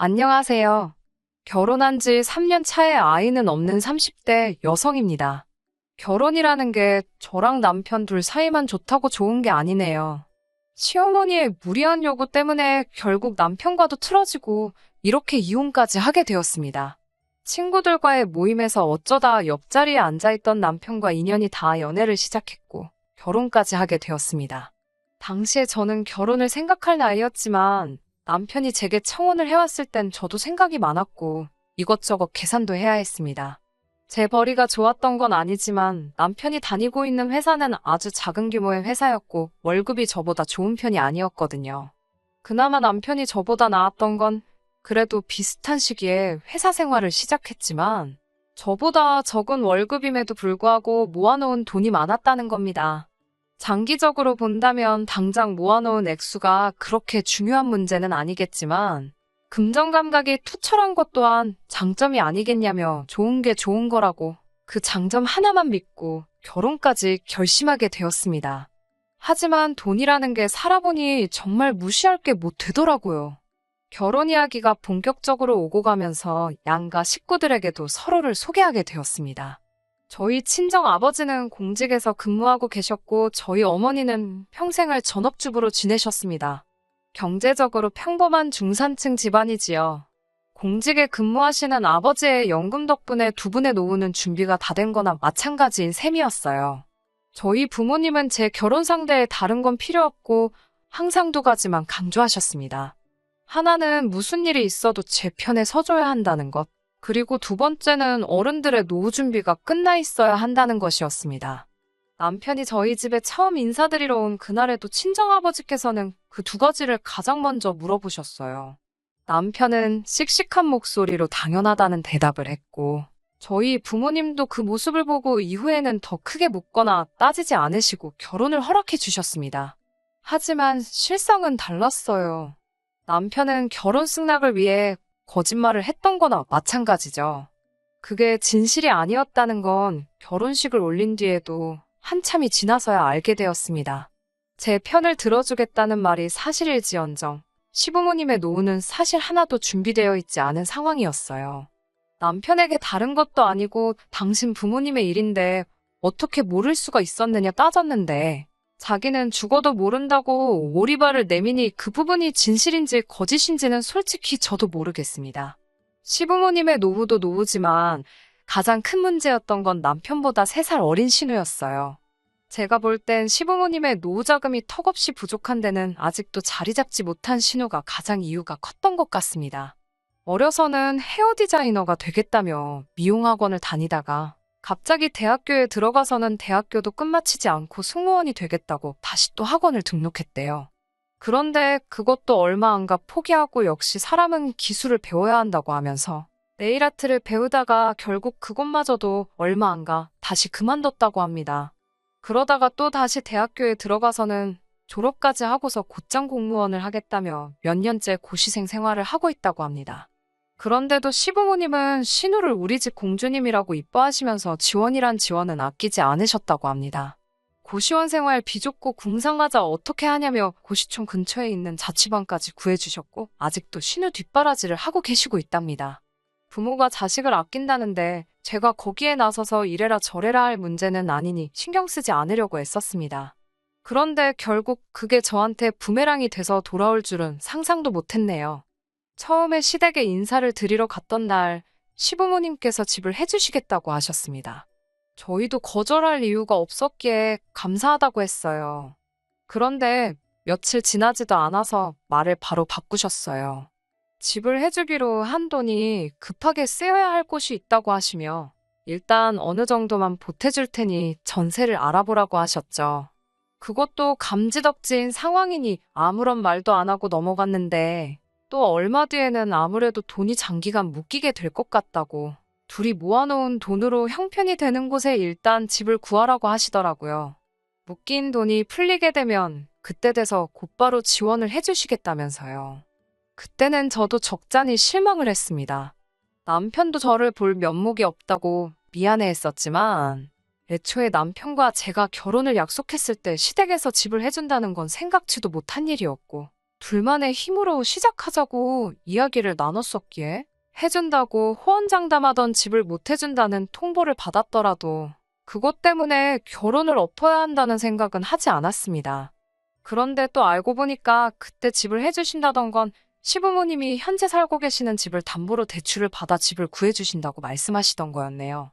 안녕하세요. 결혼한 지 3년 차에 아이는 없는 30대 여성입니다. 결혼이라는 게 저랑 남편 둘 사이만 좋다고 좋은 게 아니네요. 시어머니의 무리한 요구 때문에 결국 남편과도 틀어지고 이렇게 이혼까지 하게 되었습니다. 친구들과의 모임에서 어쩌다 옆자리에 앉아있던 남편과 인연이 닿아 연애를 시작했고 결혼까지 하게 되었습니다. 당시에 저는 결혼을 생각할 나이였지만 남편이 제게 청혼을 해왔을 땐 저도 생각이 많았고 이것저것 계산도 해야 했습니다. 제 벌이가 좋았던 건 아니지만 남편이 다니고 있는 회사는 아주 작은 규모의 회사였고 월급이 저보다 좋은 편이 아니었거든요. 그나마 남편이 저보다 나았던 건 그래도 비슷한 시기에 회사 생활을 시작했지만 저보다 적은 월급임에도 불구하고 모아놓은 돈이 많았다는 겁니다. 장기적으로 본다면 당장 모아놓은 액수가 그렇게 중요한 문제는 아니겠지만 금전 감각이 투철한 것 또한 장점이 아니겠냐며 좋은 게 좋은 거라고 그 장점 하나만 믿고 결혼까지 결심하게 되었습니다. 하지만 돈이라는 게 살아보니 정말 무시할 게 못 되더라고요. 결혼 이야기가 본격적으로 오고 가면서 양가 식구들에게도 서로를 소개하게 되었습니다. 저희 친정 아버지는 공직에서 근무하고 계셨고 저희 어머니는 평생을 전업주부로 지내셨습니다. 경제적으로 평범한 중산층 집안이지요. 공직에 근무하시는 아버지의 연금 덕분에 두 분의 노후는 준비가 다 된 거나 마찬가지인 셈이었어요. 저희 부모님은 제 결혼 상대에 다른 건 필요 없고 항상 두 가지만 강조하셨습니다. 하나는 무슨 일이 있어도 제 편에 서줘야 한다는 것. 그리고 두 번째는 어른들의 노후 준비가 끝나 있어야 한다는 것이었습니다. 남편이 저희 집에 처음 인사드리러 온 그날에도 친정아버지께서는 그 두 가지를 가장 먼저 물어보셨어요. 남편은 씩씩한 목소리로 당연하다는 대답을 했고, 저희 부모님도 그 모습을 보고 이후에는 더 크게 묻거나 따지지 않으시고 결혼을 허락해 주셨습니다. 하지만 실상은 달랐어요. 남편은 결혼 승낙을 위해 거짓말을 했던 거나 마찬가지죠. 그게 진실이 아니었다는 건 결혼식을 올린 뒤에도 한참이 지나서야 알게 되었습니다. 제 편을 들어주겠다는 말이 사실일지언정 시부모님의 노후는 사실 하나도 준비되어 있지 않은 상황이었어요. 남편에게 다른 것도 아니고 당신 부모님의 일인데 어떻게 모를 수가 있었느냐 따졌는데 자기는 죽어도 모른다고 오리발을 내미니 그 부분이 진실인지 거짓인지는 솔직히 저도 모르겠습니다. 시부모님의 노후도 노후지만 가장 큰 문제였던 건 남편보다 3살 어린 신우였어요. 제가 볼 땐 시부모님의 노후 자금이 턱없이 부족한 데는 아직도 자리 잡지 못한 신우가 가장 이유가 컸던 것 같습니다. 어려서는 헤어 디자이너가 되겠다며 미용학원을 다니다가 갑자기 대학교에 들어가서는 대학교도 끝마치지 않고 승무원이 되겠다고 다시 또 학원을 등록했대요. 그런데 그것도 얼마 안 가 포기하고 역시 사람은 기술을 배워야 한다고 하면서 네일아트를 배우다가 결국 그것마저도 얼마 안 가 다시 그만뒀다고 합니다. 그러다가 또 다시 대학교에 들어가서는 졸업까지 하고서 곧장 공무원을 하겠다며 몇 년째 고시생 생활을 하고 있다고 합니다. 그런데도 시부모님은 신우를 우리 집 공주님이라고 이뻐하시면서 지원이란 지원은 아끼지 않으셨다고 합니다. 고시원 생활 비좁고 궁상가자 어떻게 하냐며 고시촌 근처에 있는 자취방까지 구해주셨고 아직도 신우 뒷바라지를 하고 계시고 있답니다. 부모가 자식을 아낀다는데 제가 거기에 나서서 이래라 저래라 할 문제는 아니니 신경 쓰지 않으려고 애썼습니다. 그런데 결국 그게 저한테 부메랑이 돼서 돌아올 줄은 상상도 못했네요. 처음에 시댁에 인사를 드리러 갔던 날 시부모님께서 집을 해주시겠다고 하셨습니다. 저희도 거절할 이유가 없었기에 감사하다고 했어요. 그런데 며칠 지나지도 않아서 말을 바로 바꾸셨어요. 집을 해주기로 한 돈이 급하게 쓰여야 할 곳이 있다고 하시며 일단 어느 정도만 보태줄 테니 전세를 알아보라고 하셨죠. 그것도 감지덕지인 상황이니 아무런 말도 안 하고 넘어갔는데 또 얼마 뒤에는 아무래도 돈이 장기간 묶이게 될 것 같다고 둘이 모아놓은 돈으로 형편이 되는 곳에 일단 집을 구하라고 하시더라고요. 묶인 돈이 풀리게 되면 그때 돼서 곧바로 지원을 해주시겠다면서요. 그때는 저도 적잖이 실망을 했습니다. 남편도 저를 볼 면목이 없다고 미안해했었지만 애초에 남편과 제가 결혼을 약속했을 때 시댁에서 집을 해준다는 건 생각지도 못한 일이었고 둘만의 힘으로 시작하자고 이야기를 나눴었기에 해준다고 호언장담하던 집을 못 해준다는 통보를 받았더라도 그것 때문에 결혼을 엎어야 한다는 생각은 하지 않았습니다. 그런데 또 알고 보니까 그때 집을 해주신다던 건 시부모님이 현재 살고 계시는 집을 담보로 대출을 받아 집을 구해주신다고 말씀하시던 거였네요.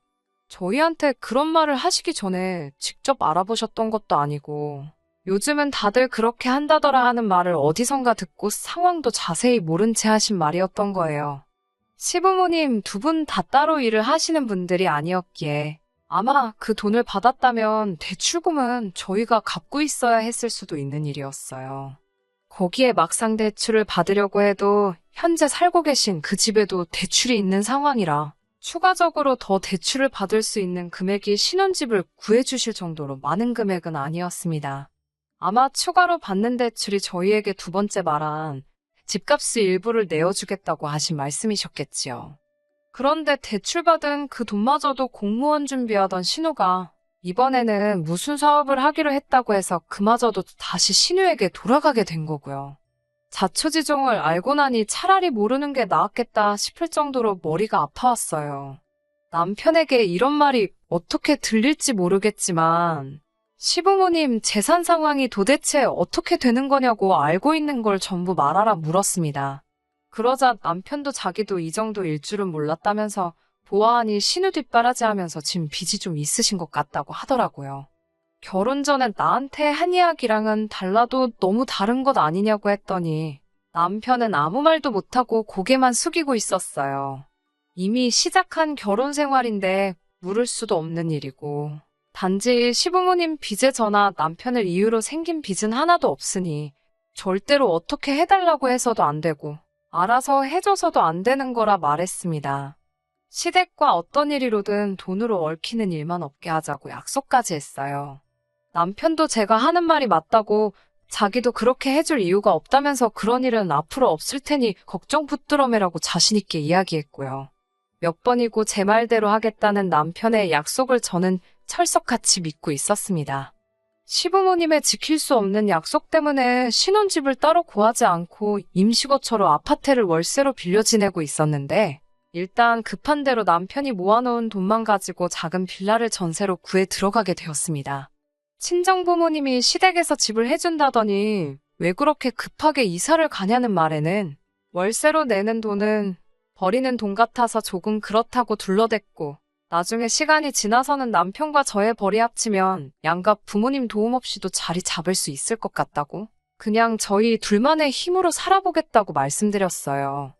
저희한테 그런 말을 하시기 전에 직접 알아보셨던 것도 아니고 요즘은 다들 그렇게 한다더라 하는 말을 어디선가 듣고 상황도 자세히 모른 채 하신 말이었던 거예요. 시부모님 두 분 다 따로 일을 하시는 분들이 아니었기에 아마 그 돈을 받았다면 대출금은 저희가 갚고 있어야 했을 수도 있는 일이었어요. 거기에 막상 대출을 받으려고 해도 현재 살고 계신 그 집에도 대출이 있는 상황이라 추가적으로 더 대출을 받을 수 있는 금액이 신혼집을 구해주실 정도로 많은 금액은 아니었습니다. 아마 추가로 받는 대출이 저희에게 두 번째 말한 집값의 일부를 내어주겠다고 하신 말씀이셨겠지요. 그런데 대출받은 그 돈마저도 공무원 준비하던 신우가 이번에는 무슨 사업을 하기로 했다고 해서 그마저도 다시 신우에게 돌아가게 된 거고요. 자초지종을 알고 나니 차라리 모르는 게 나았겠다 싶을 정도로 머리가 아파왔어요. 남편에게 이런 말이 어떻게 들릴지 모르겠지만 시부모님 재산 상황이 도대체 어떻게 되는 거냐고 알고 있는 걸 전부 말하라 물었습니다. 그러자 남편도 자기도 이 정도일 줄은 몰랐다면서 보아하니 신우 뒷바라지하면서 지금 빚이 좀 있으신 것 같다고 하더라고요. 결혼 전엔 나한테 한 이야기랑은 달라도 너무 다른 것 아니냐고 했더니 남편은 아무 말도 못하고 고개만 숙이고 있었어요. 이미 시작한 결혼 생활인데 물을 수도 없는 일이고 단지 시부모님 빚에 저나 남편을 이유로 생긴 빚은 하나도 없으니 절대로 어떻게 해달라고 해서도 안 되고 알아서 해줘서도 안 되는 거라 말했습니다. 시댁과 어떤 일이로든 돈으로 얽히는 일만 없게 하자고 약속까지 했어요. 남편도 제가 하는 말이 맞다고 자기도 그렇게 해줄 이유가 없다면서 그런 일은 앞으로 없을 테니 걱정 붙들어매라고 자신있게 이야기했고요. 몇 번이고 제 말대로 하겠다는 남편의 약속을 저는 철석같이 믿고 있었습니다. 시부모님의 지킬 수 없는 약속 때문에 신혼집을 따로 구하지 않고 임시거처로 아파트를 월세로 빌려 지내고 있었는데 일단 급한 대로 남편이 모아놓은 돈만 가지고 작은 빌라를 전세로 구해 들어가게 되었습니다. 친정부모님이 시댁에서 집을 해준다더니 왜 그렇게 급하게 이사를 가냐는 말에는 월세로 내는 돈은 버리는 돈 같아서 조금 그렇다고 둘러댔고 나중에 시간이 지나서는 남편과 저의 벌이 합치면 양가 부모님 도움 없이도 자리 잡을 수 있을 것 같다고 그냥 저희 둘만의 힘으로 살아보겠다고 말씀드렸어요.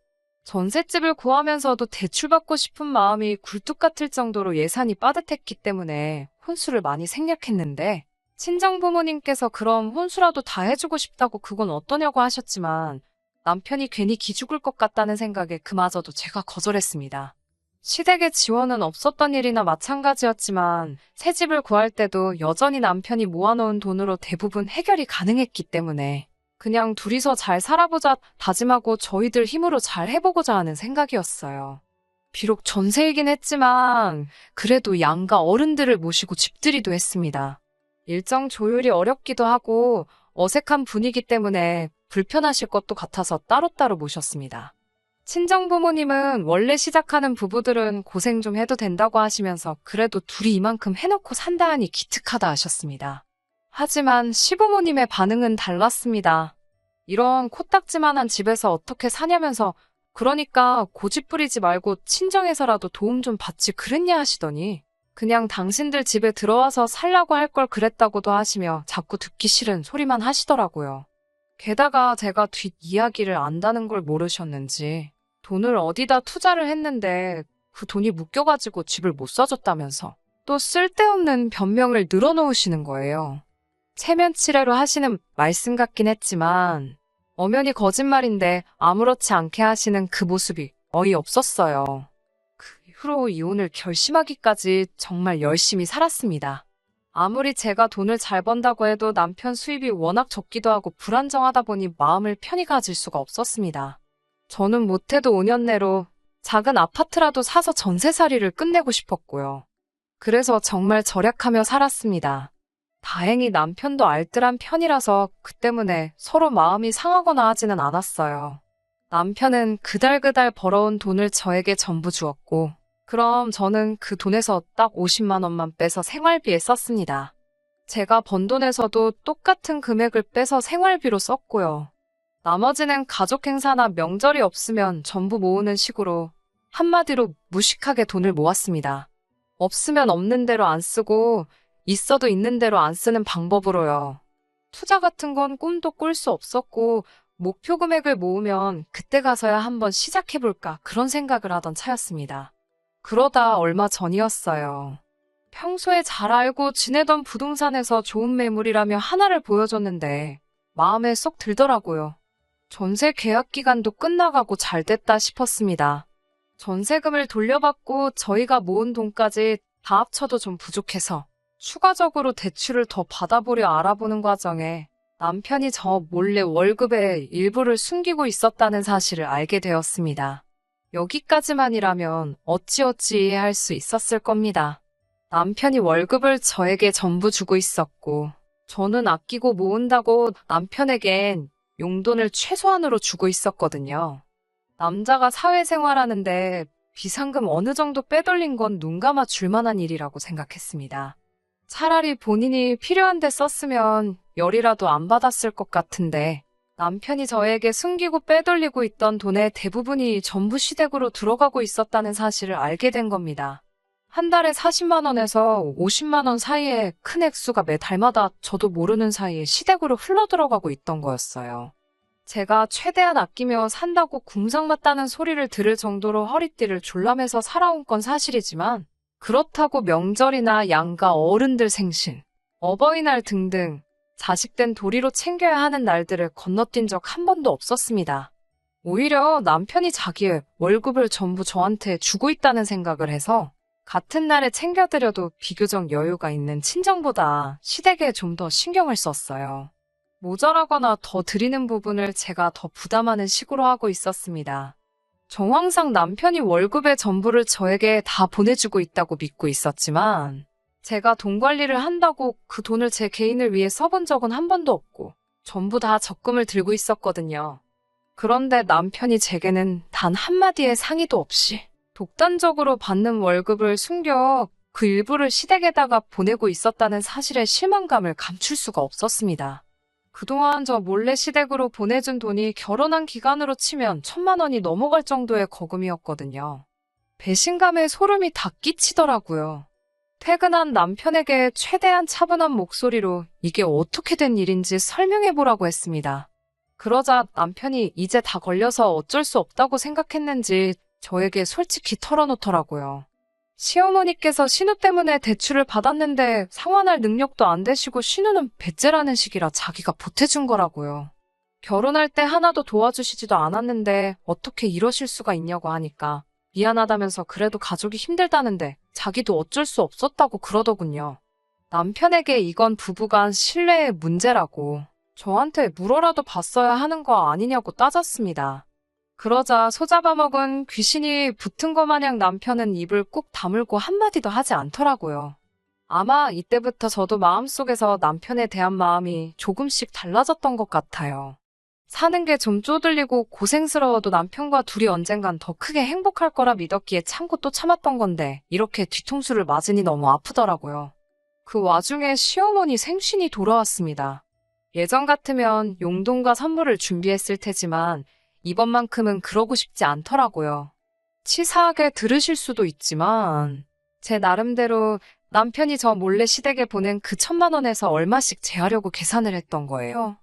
전셋집을 구하면서도 대출받고 싶은 마음이 굴뚝 같을 정도로 예산이 빠듯했기 때문에 혼수를 많이 생략했는데 친정부모님께서 그럼 혼수라도 다 해주고 싶다고 그건 어떠냐고 하셨지만 남편이 괜히 기죽을 것 같다는 생각에 그마저도 제가 거절했습니다. 시댁의 지원은 없었던 일이나 마찬가지였지만 새 집을 구할 때도 여전히 남편이 모아놓은 돈으로 대부분 해결이 가능했기 때문에 그냥 둘이서 잘 살아보자 다짐하고 저희들 힘으로 잘 해보고자 하는 생각이었어요. 비록 전세이긴 했지만 그래도 양가 어른들을 모시고 집들이도 했습니다. 일정 조율이 어렵기도 하고 어색한 분위기 때문에 불편하실 것도 같아서 따로따로 모셨습니다. 친정부모님은 원래 시작하는 부부들은 고생 좀 해도 된다고 하시면서 그래도 둘이 이만큼 해놓고 산다 하니 기특하다 하셨습니다. 하지만 시부모님의 반응은 달랐습니다. 이런 코딱지만한 집에서 어떻게 사냐면서 그러니까 고집 부리지 말고 친정에서라도 도움 좀 받지 그랬냐 하시더니 그냥 당신들 집에 들어와서 살라고 할 걸 그랬다고도 하시며 자꾸 듣기 싫은 소리만 하시더라고요. 게다가 제가 뒷이야기를 안다는 걸 모르셨는지 돈을 어디다 투자를 했는데 그 돈이 묶여가지고 집을 못 사줬다면서 또 쓸데없는 변명을 늘어놓으시는 거예요. 체면치레로 하시는 말씀 같긴 했지만 엄연히 거짓말인데 아무렇지 않게 하시는 그 모습이 어이없었어요. 그 이후로 이혼을 결심하기까지 정말 열심히 살았습니다. 아무리 제가 돈을 잘 번다고 해도 남편 수입이 워낙 적기도 하고 불안정하다 보니 마음을 편히 가질 수가 없었습니다. 저는 못해도 5년 내로 작은 아파트라도 사서 전세살이를 끝내고 싶었고요. 그래서 정말 절약하며 살았습니다. 다행히 남편도 알뜰한 편이라서 그 때문에 서로 마음이 상하거나 하지는 않았어요. 남편은 그달그달 벌어온 돈을 저에게 전부 주었고, 그럼 저는 그 돈에서 딱 50만 원만 빼서 생활비에 썼습니다. 제가 번 돈에서도 똑같은 금액을 빼서 생활비로 썼고요. 나머지는 가족 행사나 명절이 없으면 전부 모으는 식으로 한마디로 무식하게 돈을 모았습니다. 없으면 없는 대로 안 쓰고 있어도 있는 대로 안 쓰는 방법으로요. 투자 같은 건 꿈도 꿀 수 없었고 목표 금액을 모으면 그때 가서야 한번 시작해볼까 그런 생각을 하던 차였습니다. 그러다 얼마 전이었어요. 평소에 잘 알고 지내던 부동산에서 좋은 매물이라며 하나를 보여줬는데 마음에 쏙 들더라고요. 전세 계약 기간도 끝나가고 잘 됐다 싶었습니다. 전세금을 돌려받고 저희가 모은 돈까지 다 합쳐도 좀 부족해서 추가적으로 대출을 더 받아보려 알아보는 과정에 남편이 저 몰래 월급의 일부를 숨기고 있었다는 사실을 알게 되었습니다. 여기까지만이라면 어찌어찌 이해할 수 있었을 겁니다. 남편이 월급을 저에게 전부 주고 있었고 저는 아끼고 모은다고 남편에겐 용돈을 최소한으로 주고 있었거든요. 남자가 사회생활하는데 비상금 어느 정도 빼돌린 건 눈 감아 줄 만한 일이라고 생각했습니다. 차라리 본인이 필요한데 썼으면 열이라도 안 받았을 것 같은데 남편이 저에게 숨기고 빼돌리고 있던 돈의 대부분이 전부 시댁으로 들어가고 있었다는 사실을 알게 된 겁니다. 한 달에 40만 원에서 50만 원 사이에 큰 액수가 매 달마다 저도 모르는 사이에 시댁으로 흘러들어가고 있던 거였어요. 제가 최대한 아끼며 산다고 궁상맞다는 소리를 들을 정도로 허리띠를 졸라매서 살아온 건 사실이지만 그렇다고 명절이나 양가 어른들 생신, 어버이날 등등 자식된 도리로 챙겨야 하는 날들을 건너뛴 적 한 번도 없었습니다. 오히려 남편이 자기의 월급을 전부 저한테 주고 있다는 생각을 해서 같은 날에 챙겨드려도 비교적 여유가 있는 친정보다 시댁에 좀 더 신경을 썼어요. 모자라거나 더 드리는 부분을 제가 더 부담하는 식으로 하고 있었습니다. 정황상 남편이 월급의 전부를 저에게 다 보내주고 있다고 믿고 있었지만 제가 돈 관리를 한다고 그 돈을 제 개인을 위해 써본 적은 한 번도 없고 전부 다 적금을 들고 있었거든요. 그런데 남편이 제게는 단 한마디의 상의도 없이 독단적으로 받는 월급을 숨겨 그 일부를 시댁에다가 보내고 있었다는 사실의 실망감을 감출 수가 없었습니다. 그동안 저 몰래 시댁으로 보내준 돈이 결혼한 기간으로 치면 1,000만 원이 넘어갈 정도의 거금이었거든요. 배신감에 소름이 다 끼치더라고요. 퇴근한 남편에게 최대한 차분한 목소리로 이게 어떻게 된 일인지 설명해보라고 했습니다. 그러자 남편이 이제 다 걸려서 어쩔 수 없다고 생각했는지 저에게 솔직히 털어놓더라고요. 시어머니께서 신우 때문에 대출을 받았는데 상환할 능력도 안 되시고 신우는 배째라는 식이라 자기가 보태준 거라고요. 결혼할 때 하나도 도와주시지도 않았는데 어떻게 이러실 수가 있냐고 하니까 미안하다면서 그래도 가족이 힘들다는데 자기도 어쩔 수 없었다고 그러더군요. 남편에게 이건 부부간 신뢰의 문제라고 저한테 물어라도 봤어야 하는 거 아니냐고 따졌습니다. 그러자 소잡아먹은 귀신이 붙은 것 마냥 남편은 입을 꾹 다물고 한마디도 하지 않더라고요. 아마 이때부터 저도 마음속에서 남편에 대한 마음이 조금씩 달라졌던 것 같아요. 사는 게 좀 쪼들리고 고생스러워도 남편과 둘이 언젠간 더 크게 행복할 거라 믿었기에 참고 또 참았던 건데 이렇게 뒤통수를 맞으니 너무 아프더라고요. 그 와중에 시어머니 생신이 돌아왔습니다. 예전 같으면 용돈과 선물을 준비했을 테지만 이번만큼은 그러고 싶지 않더라고요. 치사하게 들으실 수도 있지만 제 나름대로 남편이 저 몰래 시댁에 보낸 그 1,000만 원에서 얼마씩 제하려고 계산을 했던 거예요.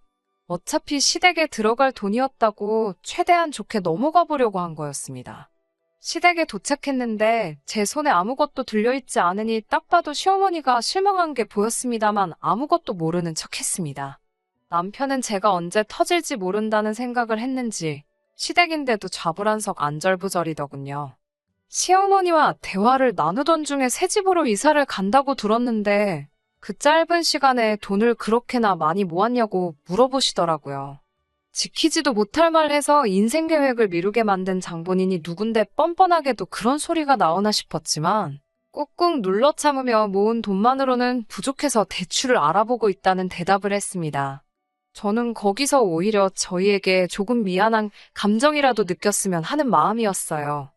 어차피 시댁에 들어갈 돈이었다고 최대한 좋게 넘어가 보려고 한 거였습니다. 시댁에 도착했는데 제 손에 아무것도 들려있지 않으니 딱 봐도 시어머니가 실망한 게 보였습니다만 아무것도 모르는 척했습니다. 남편은 제가 언제 터질지 모른다는 생각을 했는지 시댁인데도 좌불안석 안절부절이더군요. 시어머니와 대화를 나누던 중에 새 집으로 이사를 간다고 들었는데 그 짧은 시간에 돈을 그렇게나 많이 모았냐고 물어보시더라고요. 지키지도 못할 말 해서 인생 계획을 미루게 만든 장본인이 누군데 뻔뻔하게도 그런 소리가 나오나 싶었지만 꾹꾹 눌러 참으며 모은 돈만으로는 부족해서 대출을 알아보고 있다는 대답을 했습니다. 저는 거기서 오히려 저희에게 조금 미안한 감정이라도 느꼈으면 하는 마음이었어요.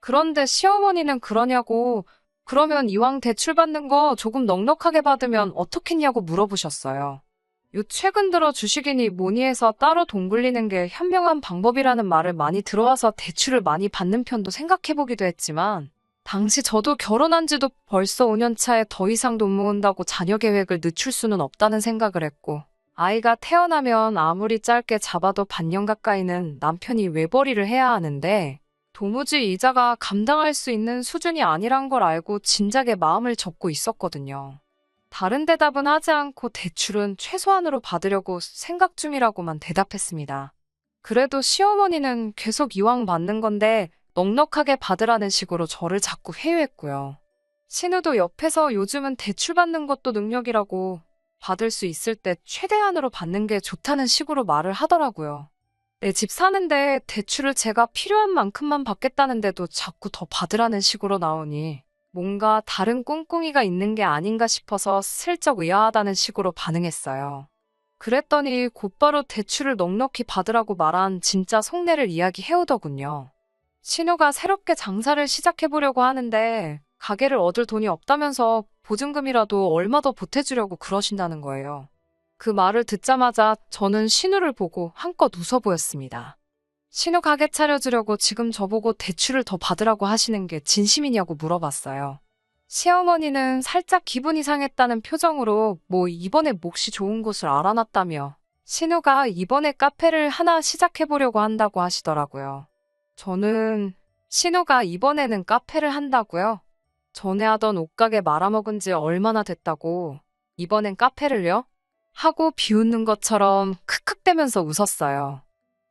그런데 시어머니는 그러냐고, 그러면 이왕 대출 받는 거 조금 넉넉하게 받으면 어떻겠냐고 물어보셨어요. 요 최근 들어 주식이니 뭐니 해서 따로 돈 굴리는 게 현명한 방법이라는 말을 많이 들어와서 대출을 많이 받는 편도 생각해보기도 했지만, 당시 저도 결혼한 지도 벌써 5년 차에 더 이상 돈 모은다고 자녀 계획을 늦출 수는 없다는 생각을 했고, 아이가 태어나면 아무리 짧게 잡아도 반년 가까이는 남편이 외벌이를 해야 하는데, 도무지 이자가 감당할 수 있는 수준이 아니란 걸 알고 진작에 마음을 접고 있었거든요. 다른 대답은 하지 않고 대출은 최소한으로 받으려고 생각 중이라고만 대답했습니다. 그래도 시어머니는 계속 이왕 받는 건데 넉넉하게 받으라는 식으로 저를 자꾸 회유했고요. 신우도 옆에서 요즘은 대출 받는 것도 능력이라고 받을 수 있을 때 최대한으로 받는 게 좋다는 식으로 말을 하더라고요. 내 집 사는데 대출을 제가 필요한 만큼만 받겠다는데도 자꾸 더 받으라는 식으로 나오니 뭔가 다른 꿍꿍이가 있는 게 아닌가 싶어서 슬쩍 의아하다는 식으로 반응했어요. 그랬더니 곧바로 대출을 넉넉히 받으라고 말한 진짜 속내를 이야기해오더군요. 신우가 새롭게 장사를 시작해보려고 하는데 가게를 얻을 돈이 없다면서 보증금이라도 얼마 더 보태주려고 그러신다는 거예요. 그 말을 듣자마자 저는 신우를 보고 한껏 웃어 보였습니다. 신우 가게 차려주려고 지금 저보고 대출을 더 받으라고 하시는 게 진심이냐고 물어봤어요. 시어머니는 살짝 기분이 상했다는 표정으로 뭐 이번에 몫이 좋은 곳을 알아놨다며 신우가 이번에 카페를 하나 시작해보려고 한다고 하시더라고요. 저는 신우가 이번에는 카페를 한다고요? 전에 하던 옷가게 말아먹은 지 얼마나 됐다고 이번엔 카페를요? 하고 비웃는 것처럼 크크대면서 웃었어요.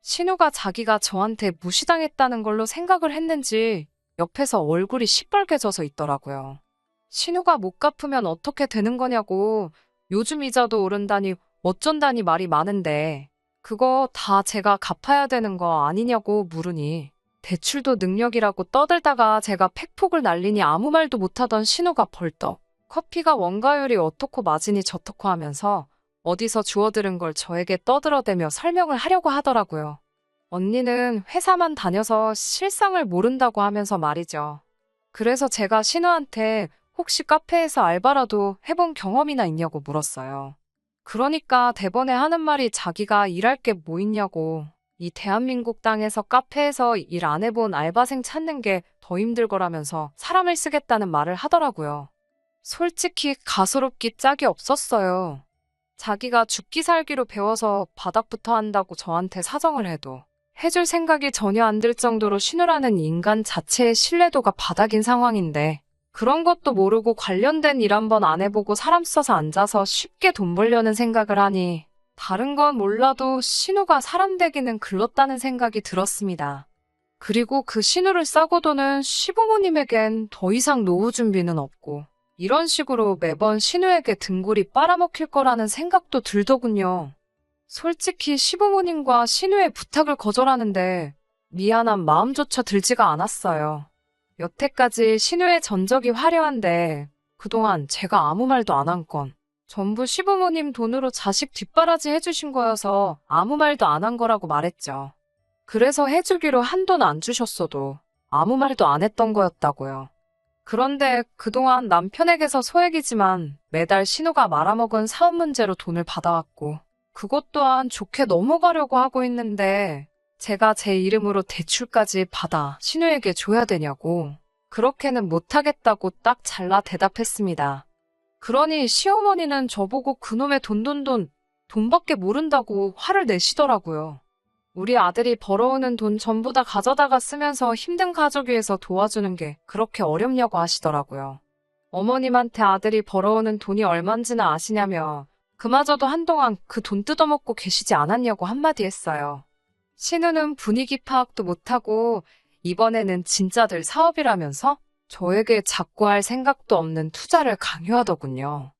신우가 자기가 저한테 무시당했다는 걸로 생각을 했는지 옆에서 얼굴이 시뻘개져서 있더라고요. 신우가 못 갚으면 어떻게 되는 거냐고 요즘 이자도 오른다니 어쩐다니 말이 많은데 그거 다 제가 갚아야 되는 거 아니냐고 물으니 대출도 능력이라고 떠들다가 제가 팩폭을 날리니 아무 말도 못하던 신우가 벌떡 커피가 원가율이 어떻고 마진이 저떻고 하면서 어디서 주워들은 걸 저에게 떠들어대며 설명을 하려고 하더라고요. 언니는 회사만 다녀서 실상을 모른다고 하면서 말이죠. 그래서 제가 신우한테 혹시 카페에서 알바라도 해본 경험이나 있냐고 물었어요. 그러니까 대번에 하는 말이 자기가 일할 게 뭐 있냐고. 이 대한민국 땅에서 카페에서 일 안 해본 알바생 찾는 게 더 힘들 거라면서 사람을 쓰겠다는 말을 하더라고요. 솔직히 가소롭기 짝이 없었어요. 자기가 죽기 살기로 배워서 바닥부터 한다고 저한테 사정을 해도 해줄 생각이 전혀 안 들 정도로 신우라는 인간 자체의 신뢰도가 바닥인 상황인데 그런 것도 모르고 관련된 일 한번 안 해보고 사람 써서 앉아서 쉽게 돈 벌려는 생각을 하니 다른 건 몰라도 신우가 사람 되기는 글렀다는 생각이 들었습니다. 그리고 그 신우를 싸고 도는 시부모님에겐 더 이상 노후 준비는 없고 이런 식으로 매번 신우에게 등골이 빨아먹힐 거라는 생각도 들더군요. 솔직히 시부모님과 신우의 부탁을 거절하는데 미안한 마음조차 들지가 않았어요. 여태까지 신우의 전적이 화려한데 그동안 제가 아무 말도 안 한 건 전부 시부모님 돈으로 자식 뒷바라지 해주신 거여서 아무 말도 안 한 거라고 말했죠. 그래서 해주기로 한돈 안 주셨어도 아무 말도 안 했던 거였다고요. 그런데 그동안 남편에게서 소액이지만 매달 신우가 말아먹은 사업 문제로 돈을 받아왔고 그것 또한 좋게 넘어가려고 하고 있는데 제가 제 이름으로 대출까지 받아 신우에게 줘야 되냐고 그렇게는 못하겠다고 딱 잘라 대답했습니다. 그러니 시어머니는 저보고 그놈의 돈밖에 모른다고 화를 내시더라고요. 우리 아들이 벌어오는 돈 전부 다 가져다가 쓰면서 힘든 가족 위해서 도와주는 게 그렇게 어렵냐고 하시더라고요. 어머님한테 아들이 벌어오는 돈이 얼만지는 아시냐며 그마저도 한동안 그 돈 뜯어먹고 계시지 않았냐고 한마디 했어요. 신우는 분위기 파악도 못하고 이번에는 진짜들 사업이라면서 저에게 자꾸 할 생각도 없는 투자를 강요하더군요.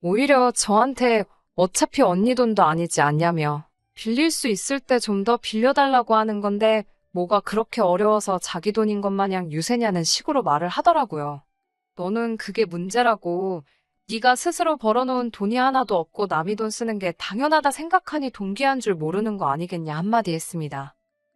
오히려 저한테 어차피 언니 돈도 아니지 않냐며 빌릴 수 있을 때 좀 더 빌려달라고 하는 건데 뭐가 그렇게 어려워서 자기 돈인 것 마냥 유세냐는 식으로 말을 하더라고요. 너는 그게 문제라고. 네가 스스로 벌어놓은 돈이 하나도 없고 남의 돈 쓰는 게 당연하다 생각하니 동기한 줄 모르는 거 아니겠냐 한마디 했습니다.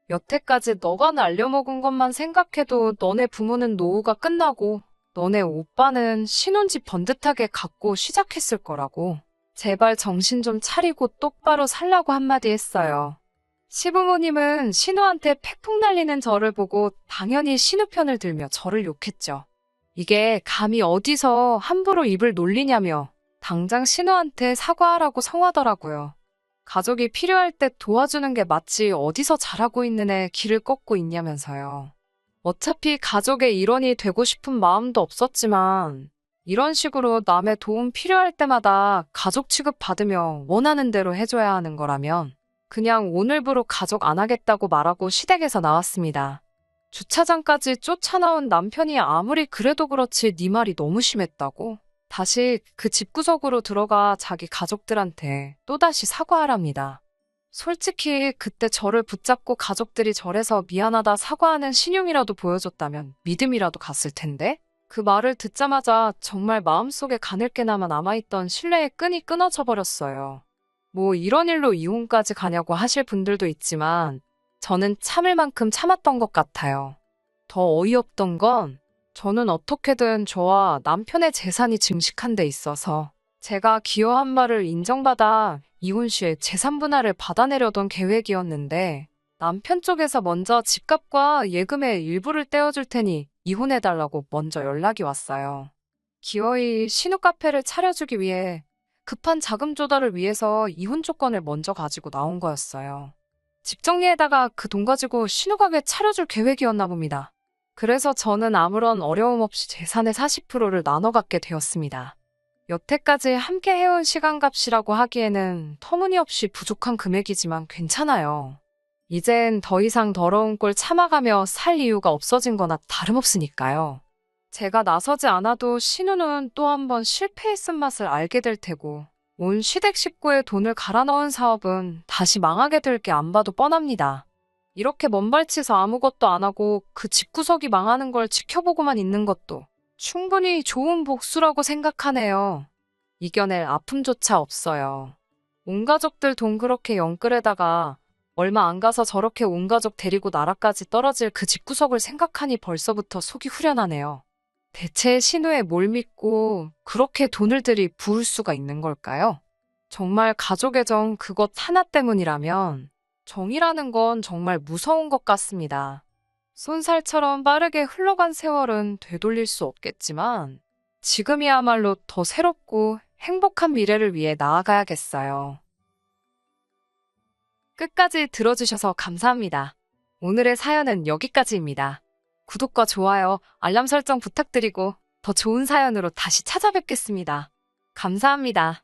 여태까지 너가 날려먹은 것만 생각해도 너네 부모는 노후가 끝나고 너네 오빠는 신혼집 번듯하게 갖고 시작했을 거라고. 제발 정신 좀 차리고 똑바로 살라고 한마디 했어요. 시부모님은 신우한테 팩폭 날리는 저를 보고 당연히 신우 편을 들며 저를 욕했죠. 이게 감히 어디서 함부로 입을 놀리냐며 당장 신우한테 사과하라고 성하더라고요. 가족이 필요할 때 도와주는 게 마치 어디서 잘하고 있는 애 길을 꺾고 있냐면서요. 어차피 가족의 일원이 되고 싶은 마음도 없었지만 이런 식으로 남의 도움 필요할 때마다 가족 취급받으며 원하는 대로 해줘야 하는 거라면 그냥 오늘부로 가족 안 하겠다고 말하고 시댁에서 나왔습니다. 주차장까지 쫓아나온 남편이 아무리 그래도 그렇지 네 말이 너무 심했다고 다시 그 집구석으로 들어가 자기 가족들한테 또다시 사과하랍니다. 솔직히 그때 저를 붙잡고 가족들이 절에서 미안하다 사과하는 신용이라도 보여줬다면 믿음이라도 갔을 텐데 그 말을 듣자마자 정말 마음속에 가늘게나마 남아있던 신뢰의 끈이 끊어져 버렸어요. 뭐 이런 일로 이혼까지 가냐고 하실 분들도 있지만 저는 참을 만큼 참았던 것 같아요. 더 어이없던 건 저는 어떻게든 저와 남편의 재산이 증식한 데 있어서 제가 기여한 바를 인정받아 이혼 시에 재산 분할을 받아내려던 계획이었는데 남편 쪽에서 먼저 집값과 예금의 일부를 떼어줄 테니 이혼해달라고 먼저 연락이 왔어요. 기어이 신우 카페를 차려주기 위해 급한 자금 조달을 위해서 이혼 조건을 먼저 가지고 나온 거였어요. 집 정리에다가 그 돈 가지고 신우 가게 차려줄 계획이었나 봅니다. 그래서 저는 아무런 어려움 없이 재산의 40%를 나눠 갖게 되었습니다. 여태까지 함께 해온 시간값이라고 하기에는 터무니없이 부족한 금액이지만 괜찮아요. 이젠 더 이상 더러운 꼴 참아가며 살 이유가 없어진 거나 다름없으니까요. 제가 나서지 않아도 신우는 또 한 번 실패의 쓴맛을 알게 될 테고 온 시댁 식구의 돈을 갈아 넣은 사업은 다시 망하게 될 게 안 봐도 뻔합니다. 이렇게 먼발치서 아무것도 안 하고 그 집구석이 망하는 걸 지켜보고만 있는 것도 충분히 좋은 복수라고 생각하네요. 이겨낼 아픔조차 없어요. 온 가족들 돈 그렇게 영끌에다가 얼마 안 가서 저렇게 온 가족 데리고 나라까지 떨어질 그 집구석을 생각하니 벌써부터 속이 후련하네요. 대체 신우에 뭘 믿고 그렇게 돈을 들이 부을 수가 있는 걸까요? 정말 가족의 정 그것 하나 때문이라면 정이라는 건 정말 무서운 것 같습니다. 쏜살처럼 빠르게 흘러간 세월은 되돌릴 수 없겠지만 지금이야말로 더 새롭고 행복한 미래를 위해 나아가야겠어요. 끝까지 들어주셔서 감사합니다. 오늘의 사연은 여기까지입니다. 구독과 좋아요, 알람 설정 부탁드리고 더 좋은 사연으로 다시 찾아뵙겠습니다. 감사합니다.